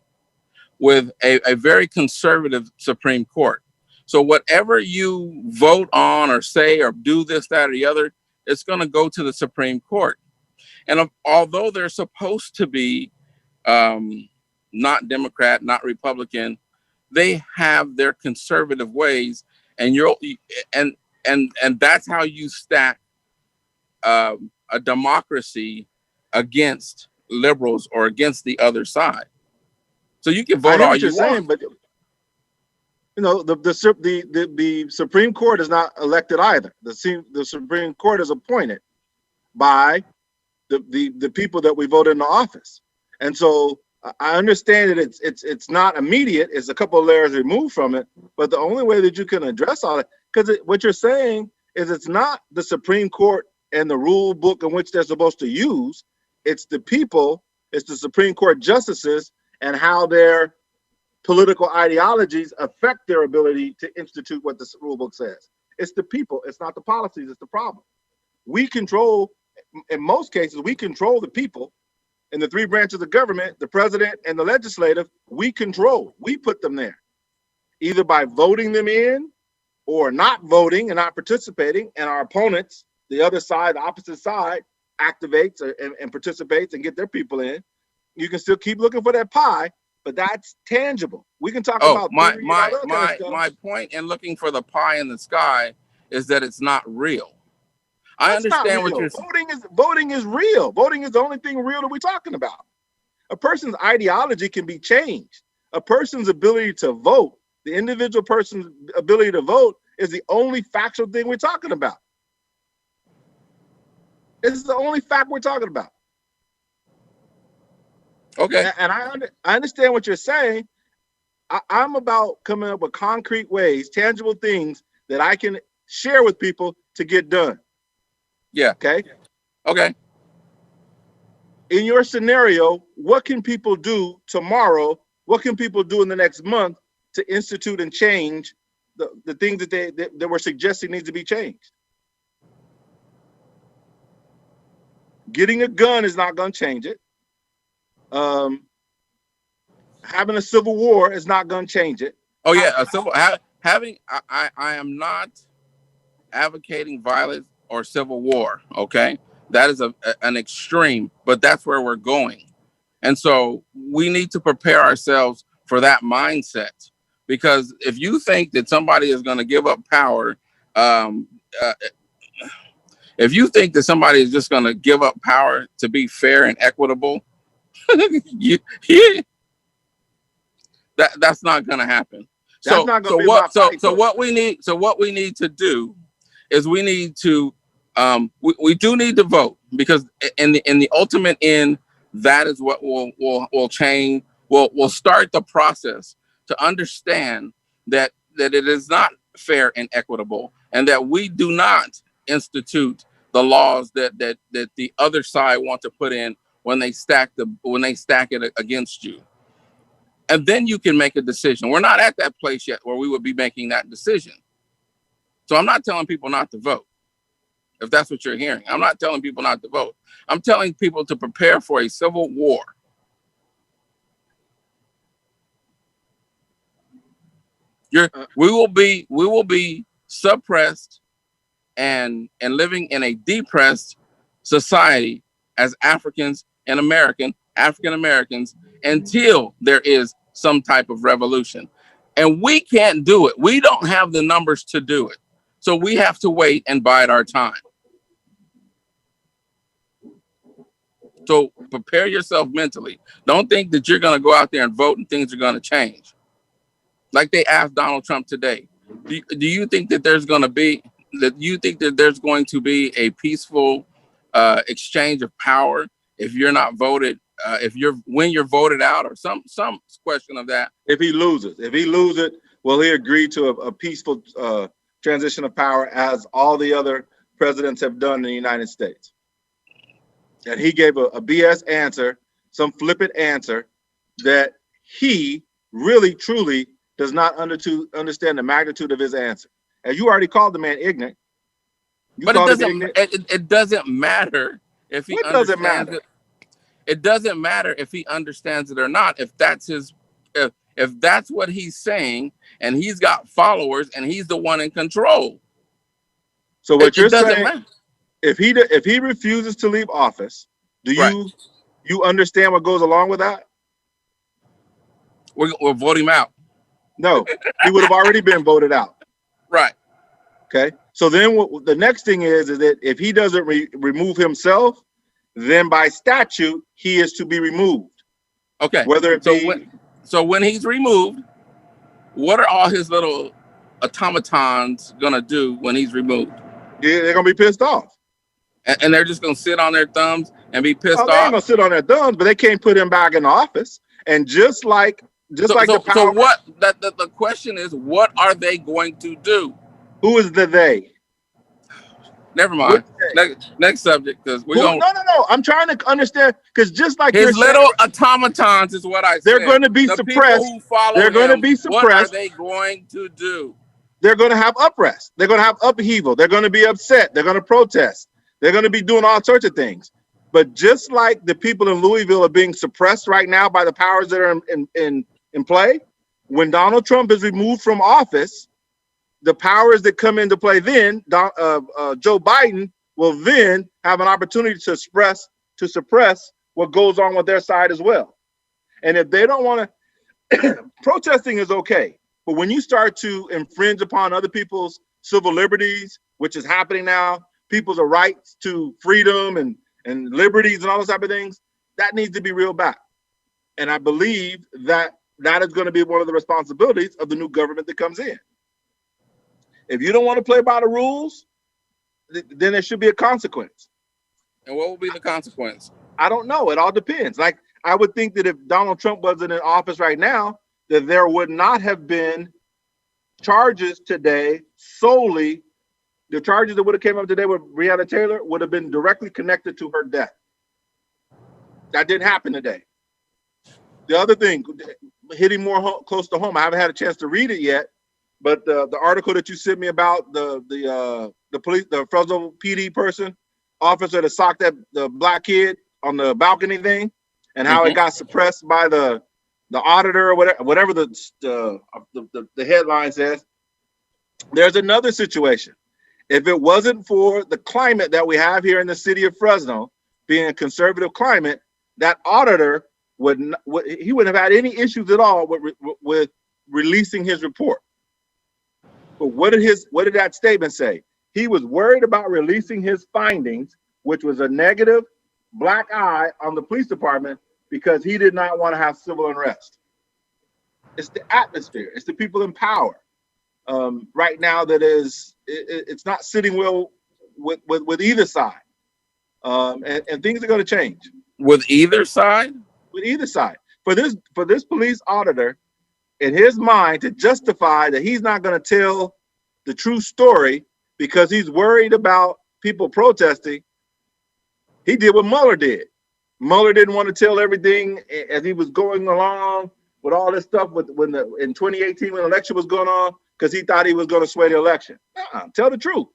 with a very conservative Supreme Court. So whatever you vote on or say or do this, that, or the other, it's going to go to the Supreme Court. And although they're supposed to be not Democrat, not Republican, they have their conservative ways, and that's how you stack a democracy against liberals or against the other side. So you can vote all you want, but the Supreme Court is not elected either. The Supreme Court is appointed by the people that we voted into office, and so I understand that it's not immediate. It's a couple of layers removed from it, but the only way that you can address all that, because what you're saying is it's not the Supreme Court and the rule book in which they're supposed to use. It's the people, it's the Supreme Court justices, and how their political ideologies affect their ability to institute what the rule book says. It's the people, it's not the policies, it's the problem. We control, in most cases, we control the people. In the three branches of government, the president and the legislative, we control, we put them there, either by voting them in or not voting and not participating, and our opponents, the other side, the opposite side, activates and participates and get their people in. You can still keep looking for that pie, but that's tangible. We can talk about my point in looking for the pie in the sky is that it's not real. I understand what you're saying. Voting is real. Voting is the only thing real that we're talking about. A person's ideology can be changed. A person's ability to vote, the individual person's ability to vote, is the only factual thing we're talking about. This is the only fact we're talking about. Okay. And I understand what you're saying. I'm about coming up with concrete ways, tangible things that I can share with people to get done. Yeah. Okay. Okay. In your scenario, what can people do tomorrow? What can people do in the next month to institute and change the things that we're suggesting needs to be changed? Getting a gun is not going to change it. Having a civil war is not going to change it. Oh yeah, I am not advocating violence or civil war. Okay, that is an extreme, but that's where we're going, and so we need to prepare ourselves for that mindset. Because if you think that somebody is going to give up power, if you think that somebody is just going to give up power to be fair and equitable, that's not going to happen. So what we need to do is we need to we do need to vote, because in the ultimate end, that is what will change. We'll start the process to understand that it is not fair and equitable, and that we do not institute the laws that the other side want to put in when they stack it against you. And then you can make a decision. We're not at that place yet where we would be making that decision. So I'm not telling people not to vote, if that's what you're hearing. I'm not telling people not to vote. I'm telling people to prepare for a civil war. We will be suppressed and living in a depressed society as African Americans until there is some type of revolution. And we can't do it. We don't have the numbers to do it. So we have to wait and bide our time. So prepare yourself mentally. Don't think that you're going to go out there and vote and things are going to change. Like they asked Donald Trump today. Do you think that there's going to be a peaceful exchange of power if you're not voted, when you're voted out, or some question of that? If he loses, will he agree to a peaceful transition of power as all the other presidents have done in the United States? And he gave a BS answer, some flippant answer that he really, truly does not understand the magnitude of his answer. And you already called the man ignorant. But it doesn't matter if he understands it. It doesn't matter if he understands it or not. If that's if that's what he's saying, and he's got followers, and he's the one in control. So what you're saying, if he refuses to leave office, do you understand what goes along with that? We'll vote him out. No, he would have already been voted out. Right. Okay. So then the next thing is that if he doesn't remove himself, then by statute, he is to be removed. Okay. Whether it so when he's removed, what are all his little automatons going to do when he's removed? Yeah, they're going to be pissed off. And they're just going to sit on their thumbs and be pissed off? They ain't going to sit on their thumbs, but they can't put him back in the office. And just like the power. So what? The question is, what are they going to do? Who is the they? Never mind. Next subject, because we're going. No. I'm trying to understand, because just like his little automatons is what I said. They're going to be suppressed. They're going to be suppressed. What are they going to do? They're going to have unrest. They're going to have upheaval. They're going to be upset. They're going to protest. They're going to be doing all sorts of things. But just like the people in Louisville are being suppressed right now by the powers that are in play, when Donald Trump is removed from office, the powers that come into play then, Joe Biden will then have an opportunity to suppress what goes on with their side as well. And if they don't want to, protesting is okay. But when you start to infringe upon other people's civil liberties, which is happening now, people's rights to freedom and liberties and all those type of things, that needs to be reeled back. And I believe that is going to be one of the responsibilities of the new government that comes in. If you don't want to play by the rules, then there should be a consequence. And what will be the consequence? I don't know. It all depends. Like, I would think that if Donald Trump wasn't in office right now, that there would not have been charges today solely. The charges that would have came up today with Breonna Taylor would have been directly connected to her death. That didn't happen today. The other thing, hitting more close to home, I haven't had a chance to read it yet, but the article that you sent me about the police, the Fresno PD officer that socked the black kid on the balcony thing, and how it got suppressed by the auditor or whatever the headline says. There's another situation. If it wasn't for the climate that we have here in the city of Fresno, being a conservative climate, that auditor wouldn't have had any issues at all with releasing his report. But what did that statement say? He was worried about releasing his findings, which was a negative black eye on the police department, because he did not want to have civil unrest. It's the atmosphere. It's the people in power right now that it's not sitting well with either side, and things are going to change with either side. With either side, for this police auditor, in his mind, to justify that he's not going to tell the true story because he's worried about people protesting, he did what Mueller did. Mueller didn't want to tell everything as he was going along with all this stuff in 2018 when the election was going on, because he thought he was going to sway the election. Tell the truth.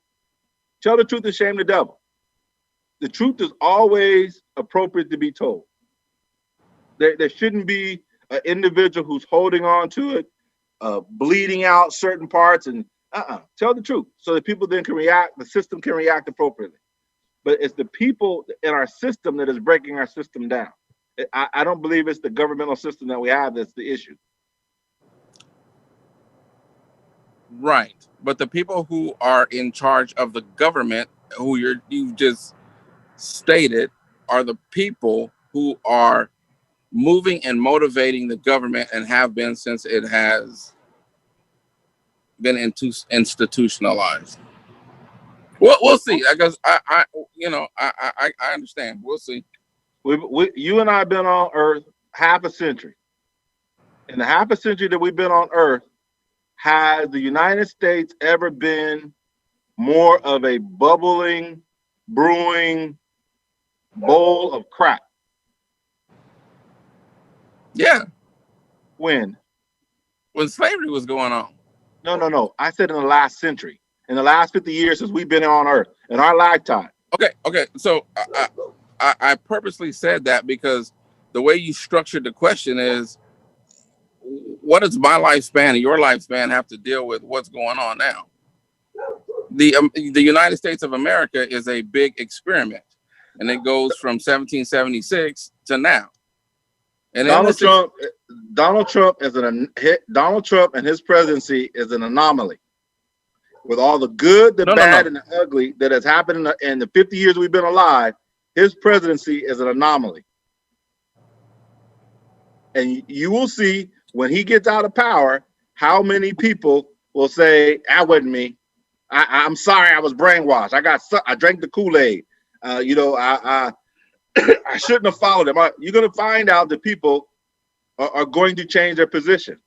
Tell the truth and shame the devil. The truth is always appropriate to be told. There shouldn't be an individual who's holding on to it, bleeding out certain parts, and tell the truth so that people then can react, the system can react appropriately. but it's the people in our system that is breaking our system down. I don't believe it's the governmental system that we have that's the issue. Right. But the people who are in charge of the government, who you just stated, are the people who are moving and motivating the government and have been since it has been institutionalized. We'll see. I guess I understand. We'll see. You and I have been on Earth half a century. In the half a century that we've been on Earth, has the United States ever been more of a bubbling, brewing bowl of crap? Yeah. When slavery was going on. No. I said in the last century, in the last 50 years since we've been on Earth, in our lifetime. Okay. So I purposely said that because the way you structured the question is, what does my lifespan and your lifespan have to deal with what's going on now? The United States of America is a big experiment, and it goes from 1776 to now. And Donald Trump and his presidency is an anomaly. With all the good, the bad, and the ugly that has happened in the 50 years we've been alive, his presidency is an anomaly. And you will see when he gets out of power, how many people will say, "That wasn't me. I'm sorry, I was brainwashed. I drank the Kool-Aid. I shouldn't have followed him." You're going to find out that people are going to change their position.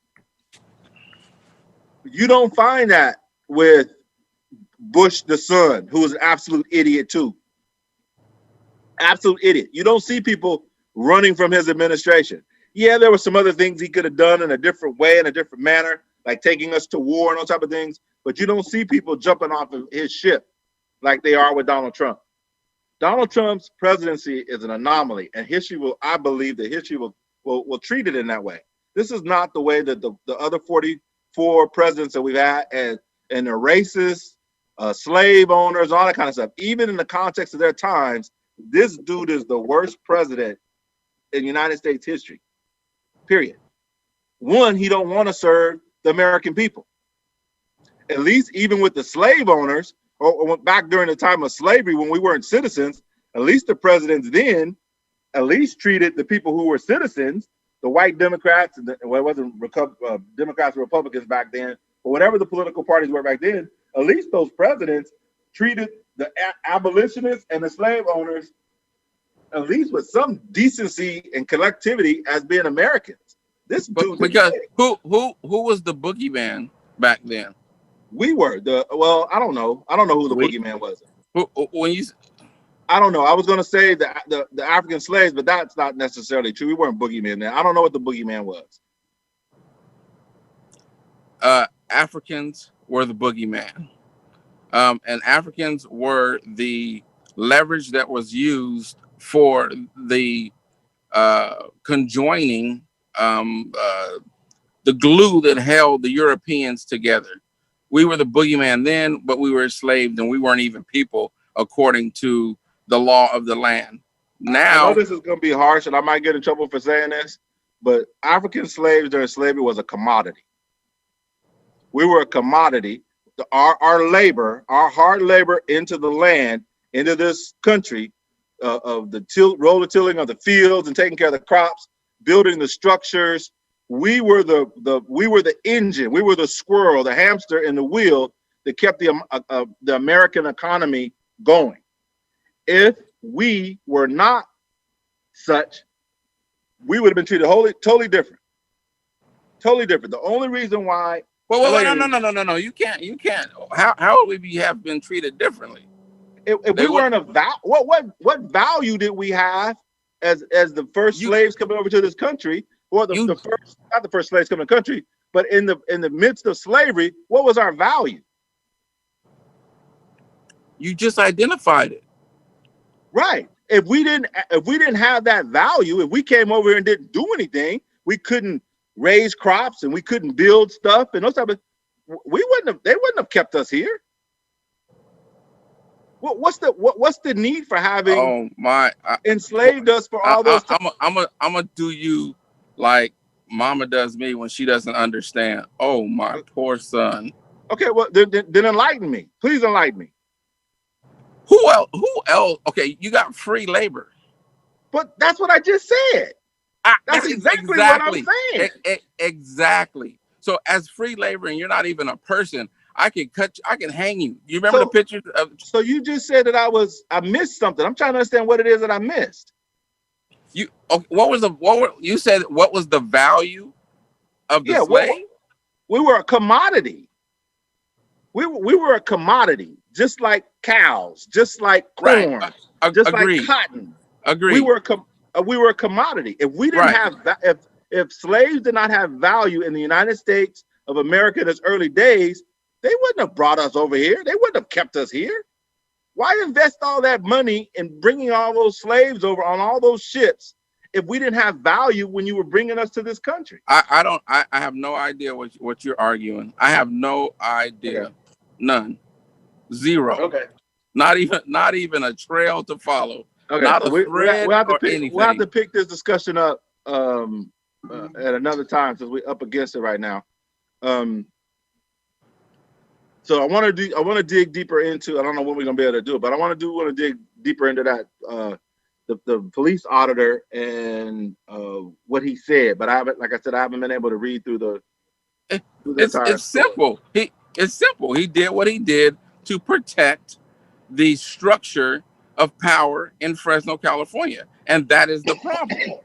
You don't find that with Bush the son, who was an absolute idiot too. Absolute idiot. You don't see people running from his administration. Yeah, there were some other things he could have done in a different way, in a different manner, like taking us to war and those type of things. But you don't see people jumping off of his ship like they are with Donald Trump. Donald Trump's presidency is an anomaly, and I believe that history will treat it in that way. This is not the way that the other 44 presidents that we've had and the racists, slave owners, all that kind of stuff. Even in the context of their times, this dude is the worst president in United States history. Period. One, he don't want to serve the American people. At least even with the slave owners, or back during the time of slavery when we weren't citizens, at least the presidents then at least treated the people who were citizens, the white Democrats, and it wasn't Democrats or Republicans back then, but whatever the political parties were back then, at least those presidents treated the abolitionists and the slave owners at least with some decency and collectivity as being Americans. This dude, because who was the boogeyman back then? We were I don't know who the boogeyman was. I don't know. I was going to say the African slaves, but that's not necessarily true. We weren't boogeymen then. I don't know what the boogeyman was. Africans were the boogeyman, and Africans were the leverage that was used for the conjoining, the glue that held the Europeans together. We were the boogeyman then, but we were enslaved, and we weren't even people according to the law of the land. Now, I know this is going to be harsh, and I might get in trouble for saying this, but African slaves during slavery was a commodity. We were a commodity. Our labor, our hard labor into the land, into this country, of the roller tilling of the fields and taking care of the crops, building the structures. We were the engine. We were the squirrel, the hamster in the wheel that kept the American economy going. If we were not such, we would have been treated totally different. Totally different. The only reason why. No. You can't. How would we have been treated differently? If we weren't what value did we have as the first slaves coming over to this country, or not the first slaves coming to the country, but in the midst of slavery, what was our value? You just identified it. Right. If we didn't have that value, if we came over here and didn't do anything, we couldn't raise crops and we couldn't build stuff and those type of, they wouldn't have kept us here. What's the need for having Oh my! enslaved us for all those times? I'm gonna do you like Mama does me when she doesn't understand. Oh my poor son. Okay, well then enlighten me. Please enlighten me. Who else? Who else? Okay, you got free labor. But that's what I just said. That's exactly what I'm saying. Exactly. So as free labor, and you're not even a person, I can hang you. You remember the pictures of? So you just said that I missed something. I'm trying to understand what it is that I missed. You okay, you said what was the value of the slave? We were a commodity. We were a commodity, just like cows, just like corn, just agreed. like cotton. Agreed. We were a commodity. If we didn't have if slaves did not have value in the United States of America in its early days, they wouldn't have brought us over here. They wouldn't have kept us here. Why invest all that money in bringing all those slaves over on all those ships if we didn't have value when you were bringing us to this country? I have no idea what you're arguing. I have no idea. Okay. None. Zero. Okay. Not even a trail to follow. Okay. Not a thread or anything. We'll have to pick this discussion up at another time since we're up against it right now. So I want to dig deeper into. I don't know when we're gonna be able to do it, but I want to dig deeper into that the police auditor and what he said. But I haven't been able to read through the. It's simple. It's simple. He did what he did to protect the structure of power in Fresno, California, and that is the problem.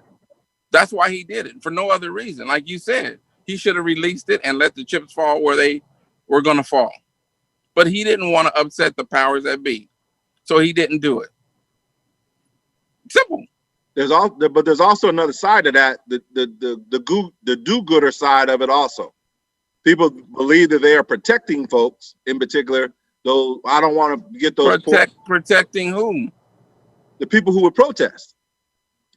That's why he did it, for no other reason. Like you said, he should have released it and let the chips fall where they were going to fall. But he didn't want to upset the powers that be, so he didn't do it. Simple. There's also another side to that, the do-gooder side of it also. People believe that they are protecting folks, in particular, though I don't want to get those protecting whom? The people who would protest.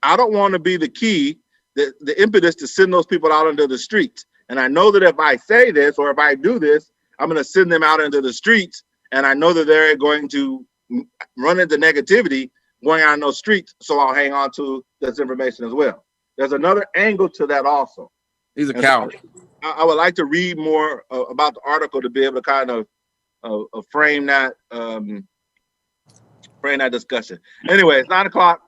I don't want to be the key, the impetus to send those people out into the streets. And I know that if I say this or if I do this, I'm going to send them out into the streets. And I know that they're going to run into negativity going out in those streets. So I'll hang on to this information as well. There's another angle to that also. He's a coward. I would like to read more about the article to be able to kind of frame that discussion. Anyway, it's 9 o'clock.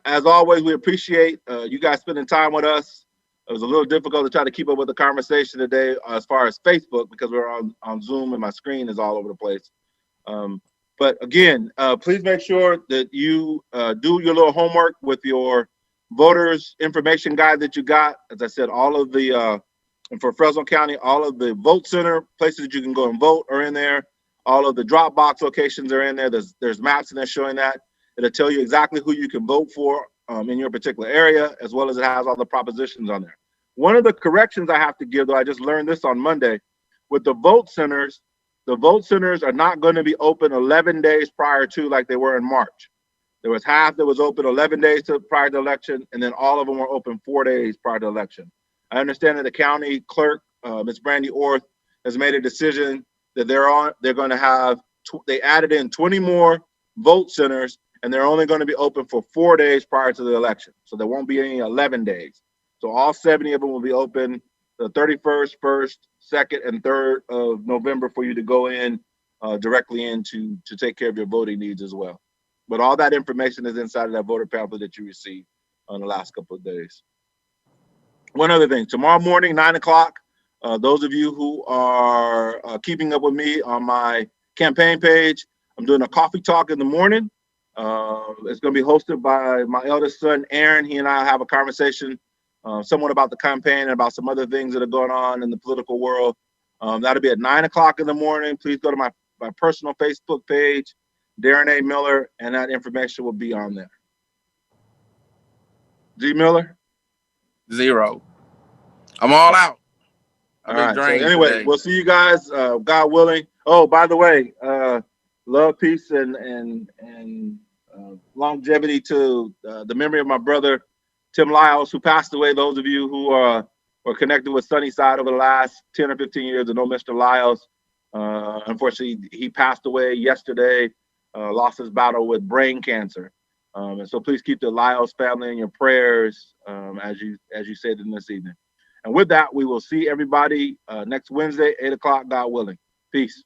As always, we appreciate you guys spending time with us. It was a little difficult to try to keep up with the conversation today as far as Facebook because we're on Zoom and my screen is all over the place. But again, please make sure that you do your little homework with your voters information guide that you got. As I said, all of the, and for Fresno County, all of the vote center places that you can go and vote are in there. All of the Dropbox locations are in there. There's maps in there showing that. It'll tell you exactly who you can vote for in your particular area, as well as it has all the propositions on there. One of the corrections I have to give, though, I just learned this on Monday, with the vote centers are not going to be open 11 days prior to like they were in March. There was half that was open 11 days prior to the election, and then all of them were open 4 days prior to the election. I understand that the county clerk, Ms. Brandy Orth, has made a decision that they're going to have, they added in 20 more vote centers, and they're only going to be open for 4 days prior to the election. So there won't be any 11 days. So all 70 of them will be open the 31st, 1st, 2nd, and 3rd of November for you to go in directly in to take care of your voting needs as well. But all that information is inside of that voter pamphlet that you received on the last couple of days. One other thing, tomorrow morning, 9 o'clock, those of you who are keeping up with me on my campaign page, I'm doing a coffee talk in the morning. It's going to be hosted by my eldest son, Aaron. He and I have a conversation somewhat about the campaign and about some other things that are going on in the political world. That'll be at 9 o'clock in the morning. Please go to my personal Facebook page, Darren A. Miller, and that information will be on there. G. Miller? 0. I'm all out. All right. So anyway, today. We'll see you guys, God willing. Oh, by the way, love, peace, and longevity to the memory of my brother, Tim Lyles, who passed away. Those of you who were connected with Sunnyside over the last 10 or 15 years and know Mr. Lyles, Unfortunately, he passed away yesterday, lost his battle with brain cancer. And so please keep the Lyles family in your prayers as you said in this evening. And with that, we will see everybody next Wednesday, 8 o'clock, God willing. Peace.